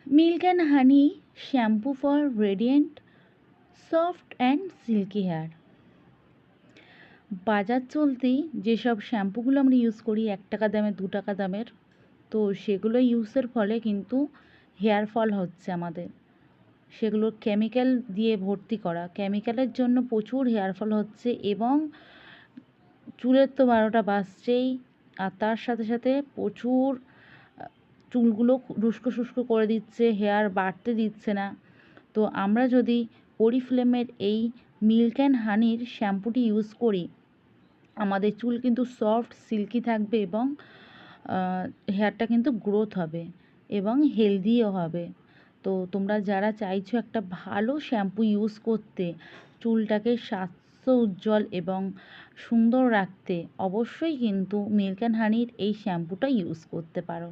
Milk and Honey shampoo for radiant, soft and silky hair. বাজার চলতি যেসব শ্যাম্পুগুলো আমরা ইউজ করি ১ টাকা দামের ২ টাকা দামের, তো সেগুলো ইউজের ফলে কিন্তু হেয়ার ফল হচ্ছে আমাদের। সেগুলো কেমিক্যাল দিয়ে ভর্তি করা। কেমিক্যালের জন্য প্রচুর হেয়ার ফল হচ্ছে এবং চুলের তো ১২টা বাজছেই, আর তার সাথে সাথে প্রচুর চুলগুলো উস্কো শুষ্ক করে দিচ্ছে, হেয়ার বাড়তে দিচ্ছে না। তো আমরা যদি অরিফ্লেমের এই মিল্ক অ্যান্ড হানির শ্যাম্পুটি ইউজ করি, আমাদের চুল কিন্তু সফট সিল্কি থাকবে এবং হেয়ারটা কিন্তু গ্রোথ হবে এবং হেলদিও হবে। তো তোমরা যারা চাইছো একটা ভালো শ্যাম্পু ইউজ করতে, চুলটাকে স্বাস্থ্য উজ্জ্বল এবং সুন্দর রাখতে, অবশ্যই কিন্তু মিল্ক অ্যান্ড হানির এই শ্যাম্পুটা ইউজ করতে পারো।